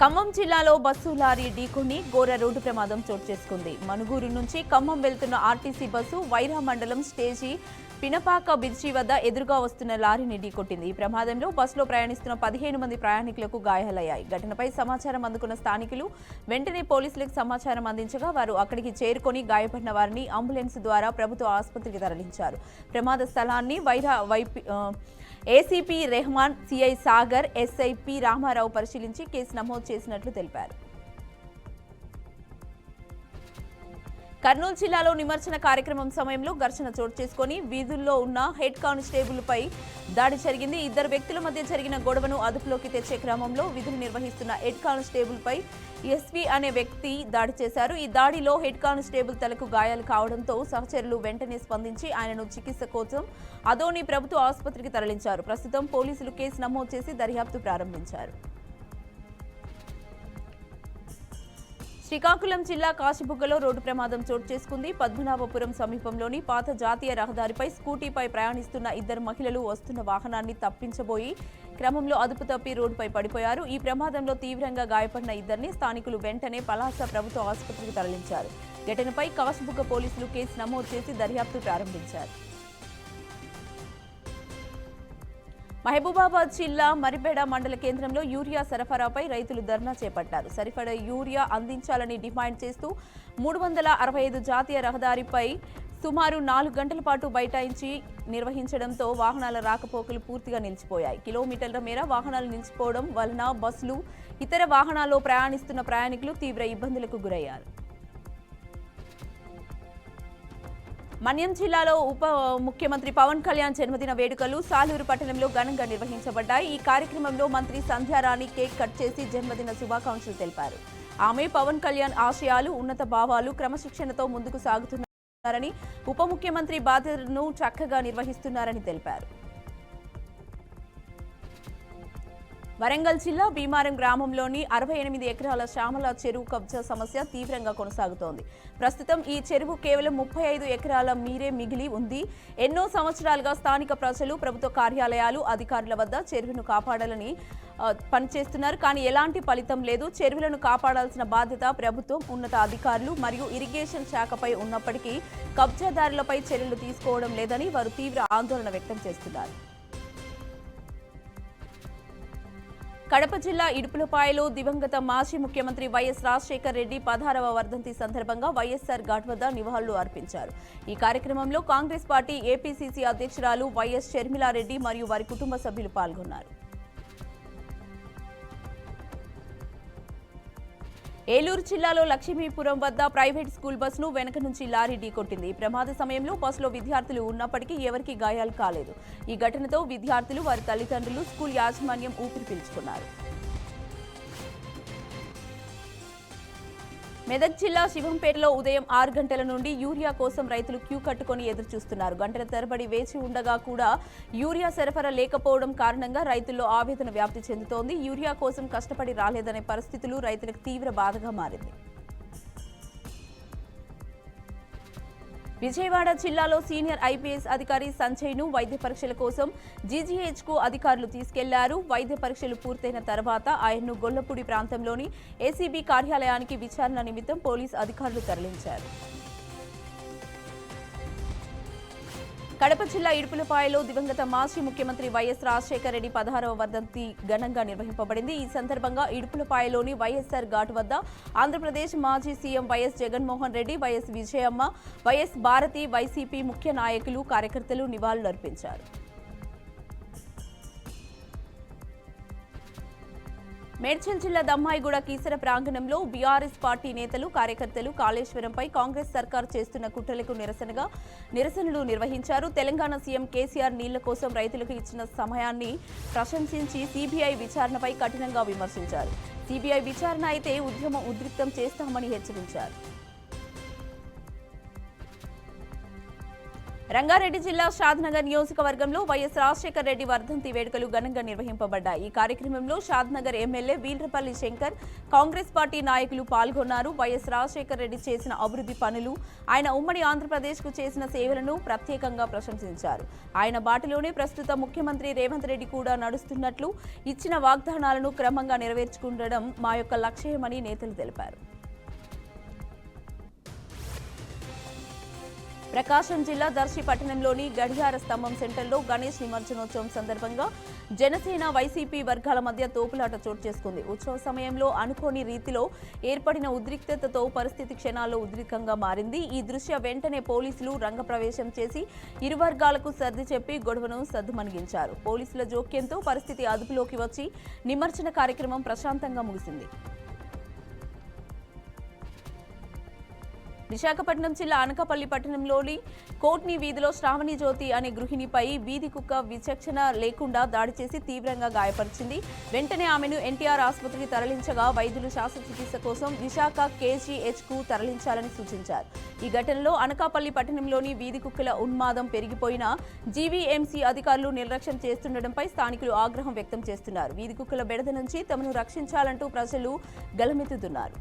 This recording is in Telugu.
ఖమ్మం జిల్లాలో బస్సు లారీ ఢీకొని ఘోర రోడ్డు ప్రమాదం చోటు చేసుకుంది. మనుగూరు నుంచి ఖమ్మం వెళ్తున్న ఆర్టీసీ బస్సు వైరా మండలం స్టేజీ పినపాక బ్రిడ్జి వద్ద ఎదురుగా వస్తున్న లారీని ఢీకొట్టింది. ఈ ప్రమాదంలో బస్సులో ప్రయాణిస్తున్న 15 మంది ప్రయాణికులకు గాయాలయ్యాయి. ఘటనపై సమాచారం అందుకున్న స్థానికులు వెంటనే పోలీసులకు సమాచారం అందించగా వారు అక్కడికి చేరుకొని గాయపడిన వారిని అంబులెన్స్ ద్వారా ప్రభుత్వ ఆసుపత్రికి తరలించారు. ప్రమాద స్థలాన్ని Wyra ACP Rehman, CI Sagar, SI P Ramarao పరిశీలించి కేసు నమోదు చేసినట్లు తెలిపారు. కర్నూలు జిల్లాలో నిమజ్జన కార్యక్రమం సమయంలో ఘర్షణ చోటు చేసుకుని వీధుల్లో ఉన్న హెడ్ కానిస్టేబుల్ పై దాడి జరిగింది. ఇద్దరు వ్యక్తుల మధ్య జరిగిన గొడవను అదుపులోకి తెచ్చే క్రమంలో విధులు నిర్వహిస్తున్న హెడ్ కానిస్టేబుల్ పై ఎస్వి అనే వ్యక్తి దాడి చేశారు. ఈ దాడిలో హెడ్ కానిస్టేబుల్ తలకు గాయాలు కావడంతో సహచరులు వెంటనే స్పందించి ఆయనను చికిత్స కోసం అదోని ప్రభుత్వ ఆసుపత్రికి తరలించారు. ప్రస్తుతం పోలీసులు కేసు నమోదు చేసి దర్యాప్తు ప్రారంభించారు. శ్రీకాకుళం జిల్లా కాశీబుగ్గలో రోడ్డు ప్రమాదం చోటు చేసుకుంది. పద్మనాభపురం సమీపంలోని పాత జాతీయ రహదారిపై స్కూటీపై ప్రయాణిస్తున్న ఇద్దరు మహిళలు వస్తున్న వాహనాన్ని తప్పించబోయి క్రమంలో అదుపు తప్పి రోడ్డుపై పడిపోయారు. ఈ ప్రమాదంలో తీవ్రంగా గాయపడిన ఇద్దరిని స్థానికులు వెంటనే పలాస ప్రభుత్వ ఆసుపత్రికి తరలించారు. ఘటనపై కాశీబుగ్గ పోలీసులు కేసు నమోదు చేసి దర్యాప్తు ప్రారంభించారు. మహబూబాబాద్ జిల్లా మరిపేడ మండల కేంద్రంలో యూరియా సరఫరాపై రైతులు ధర్నా చేపట్టారు. సరిపడా యూరియా అందించాలని డిమాండ్ చేస్తూ 365 జాతీయ రహదారిపై సుమారు 4 గంటల పాటు బైఠాయించి నిర్వహించడంతో వాహనాల రాకపోకలు పూర్తిగా నిలిచిపోయాయి. కిలోమీటర్ల మేర వాహనాలు నిలిచిపోవడం వలన బస్సులు, ఇతర వాహనాల్లో ప్రయాణిస్తున్న ప్రయాణికులు తీవ్ర ఇబ్బందులకు గురయ్యారు. మన్యం జిల్లాలో ఉప ముఖ్యమంత్రి పవన్ కళ్యాణ్ జన్మదిన వేడుకలు సాలూరు పట్టణంలో ఘనంగా నిర్వహించబడ్డాయి. ఈ కార్యక్రమంలో మంత్రి సంధ్యారాణి కేక్ కట్ చేసి జన్మదిన శుభాకాంక్షలు తెలిపారు. ఆమె పవన్ కళ్యాణ్ ఆశయాలు, ఉన్నత భావాలు, క్రమశిక్షణతో ముందుకు సాగుతున్నారని, ఉప ముఖ్యమంత్రి బాధ్యతలను చక్కగా నిర్వహిస్తున్నారని తెలిపారు. వరంగల్ జిల్లా భీమారం గ్రామంలోని 68 ఎకరాల శ్యామల చెరువు కబ్జా సమస్య తీవ్రంగా కొనసాగుతోంది. ప్రస్తుతం ఈ చెరువు కేవలం 35 ఎకరాల మీరే మిగిలి ఉంది. ఎన్నో సంవత్సరాలుగా స్థానిక ప్రజలు, ప్రభుత్వ కార్యాలయాలు, అధికారుల వద్ద చెరువును కాపాడాలని పనిచేస్తున్నారు. కానీ ఎలాంటి ఫలితం లేదు. చెరువులను కాపాడాల్సిన బాధ్యత ప్రభుత్వం, ఉన్నత అధికారులు మరియు ఇరిగేషన్ శాఖపై ఉన్నప్పటికీ కబ్జాదారులపై చర్యలు తీసుకోవడం లేదని వారు తీవ్ర ఆందోళన వ్యక్తం చేస్తున్నారు. కడప జిల్లా ఇడుపులపాయలో దివంగత మాజీ ముఖ్యమంత్రి వైఎస్ రాజశేఖర్ రెడ్డి 16వ వర్ధంతి సందర్భంగా వైఎస్ఆర్ ఘాట్ వద్ద నివాళులు అర్పించారు. ఈ కార్యక్రమంలో కాంగ్రెస్ పార్టీ ఏపీసీసీ అధ్యక్షురాలు వైఎస్ షర్మిలారెడ్డి మరియు వారి కుటుంబ సభ్యులు పాల్గొన్నారు. ఏలూరు జిల్లాలో లక్ష్మీపురం వద్ద ప్రైవేట్ స్కూల్ బస్సును వెనక నుంచి లారీ ఢీకొట్టింది. ఈ ప్రమాద సమయంలో బస్సులో విద్యార్థులు ఉన్నప్పటికీ ఎవరికీ గాయాలు కాలేదు. ఈ ఘటనతో విద్యార్థులు, వారి తల్లిదండ్రులు, స్కూల్ యాజమాన్యం ఊపిరి పీల్చుకున్నారు. మెదక్ జిల్లా శివంపేటలో ఉదయం 6 గంటల నుండి యూరియా కోసం రైతులు క్యూ కట్టుకుని ఎదురుచూస్తున్నారు. గంటల తరబడి వేచి ఉండగా కూడా యూరియా సరఫరా లేకపోవడం కారణంగా రైతుల్లో ఆవేదన వ్యాప్తి చెందుతోంది. యూరియా కోసం కష్టపడి రాలేదనే పరిస్థితులు రైతులకు తీవ్ర బాధగా మారింది. విజయవాడ జిల్లాలో సీనియర్ ఐపీఎస్ అధికారి సంజయ్ను వైద్య పరీక్షల కోసం జీజీహెచ్కు అధికారులు తీసుకెళ్లారు. వైద్య పరీక్షలు పూర్తయిన తర్వాత ఆయన్ను గొల్లపూడి ప్రాంతంలోని ఏసీబీ కార్యాలయానికి విచారణ నిమిత్తం పోలీసు అధికారులు తరలించారు. కడప జిల్లా ఇడుపులపాయలో దివంగత మాజీ ముఖ్యమంత్రి వైఎస్ రాజశేఖర్ రెడ్డి 16వ వర్ధంతి ఘనంగా నిర్వహింపబడింది. ఈ సందర్భంగా ఇడుపులపాయలోని వైఎస్ఆర్ ఘాట్ వద్ద ఆంధ్రప్రదేశ్ మాజీ CM YS Jaganmohan Reddy, YS Vijayamma, YS Bharati, YCP ముఖ్య నాయకులు, కార్యకర్తలు నివాళులర్పించారు. మేడ్చల్ జిల్లా దమ్మాయిగూడ కీసర ప్రాంగణంలో బీఆర్ఎస్ పార్టీ నేతలు, కార్యకర్తలు కాళేశ్వరంపై కాంగ్రెస్ సర్కారు చేస్తున్న కుట్రలకు నిరసనలు నిర్వహించారు. తెలంగాణ సీఎం కేసీఆర్ నీళ్ల కోసం రైతులకు ఇచ్చిన సమయాన్ని ప్రశంసించి సీబీఐ విచారణపై కఠినంగా విమర్శించారు. సీబీఐ విచారణ అయితే ఉద్యమం ఉద్రిక్తం చేస్తామని హెచ్చరించారు. రంగారెడ్డి జిల్లా షాద్నగర్ నియోజకవర్గంలో వైఎస్ రాజశేఖర రెడ్డి వర్ధంతి వేడుకలు ఘనంగా నిర్వహింపబడ్డాయి. ఈ కార్యక్రమంలో షాద్నగర్ ఎమ్మెల్యే వీల్రపల్లి శంకర్, కాంగ్రెస్ పార్టీ నాయకులు పాల్గొన్నారు. వైఎస్ రాజశేఖర రెడ్డి చేసిన అభివృద్ధి పనులు, ఆయన ఉమ్మడి ఆంధ్రప్రదేశ్కు చేసిన సేవలను ప్రత్యేకంగా ప్రశంసించారు. ఆయన బాటలోనే ప్రస్తుత ముఖ్యమంత్రి రేవంత్ రెడ్డి కూడా నడుస్తున్నట్లు, ఇచ్చిన వాగ్దానాలను క్రమంగా నెరవేర్చుకుంటడం మా యొక్క లక్ష్యమని నేతలు తెలిపారు. ప్రకాశం జిల్లా దర్శి పట్టణంలోని గడియార స్తంభం సెంటర్లో గణేష్ నిమజ్జనోత్సవం సందర్భంగా జనసేన వైసీపీ వర్గాల మధ్య తోపులాట చోటు చేసుకుంది. ఉత్సవ సమయంలో అనుకోని రీతిలో ఏర్పడిన ఉద్రిక్తతతో పరిస్థితి క్షణాల్లో ఉద్రిక్తంగా మారింది. ఈ దృశ్య వెంటనే పోలీసులు రంగప్రవేశం చేసి ఇరు వర్గాలకు సర్ది చెప్పి గొడవను సద్దుమణిగించారు. పోలీసుల జోక్యంతో పరిస్థితి అదుపులోకి వచ్చి నిమజ్జన కార్యక్రమం ప్రశాంతంగా ముగిసింది. విశాఖపట్నం జిల్లా అనకాపల్లి పట్టణంలోని కోట్ని వీధిలో శ్రావణి జ్యోతి అనే గృహిణిపై వీధి కుక్క విచక్షణ లేకుండా దాడి చేసి తీవ్రంగా గాయపరిచింది. వెంటనే ఆమెను ఎన్టీఆర్ ఆసుపత్రికి తరలించగా వైద్యులు శస్త్రచికిత్స కోసం విశాఖ కేజీహెచ్కు తరలించాలని సూచించారు. ఈ ఘటనలో అనకాపల్లి పట్టణంలోని వీధి కుక్కల ఉన్మాదం పెరిగిపోయినా జీవీఎంసీ అధికారులు నిర్లక్ష్యం చేస్తుండటంపై స్థానికులు ఆగ్రహం వ్యక్తం చేస్తున్నారు. వీధి కుక్కల బెడద నుంచి తమను రక్షించాలంటూ ప్రజలు గలమెత్తుతున్నారు.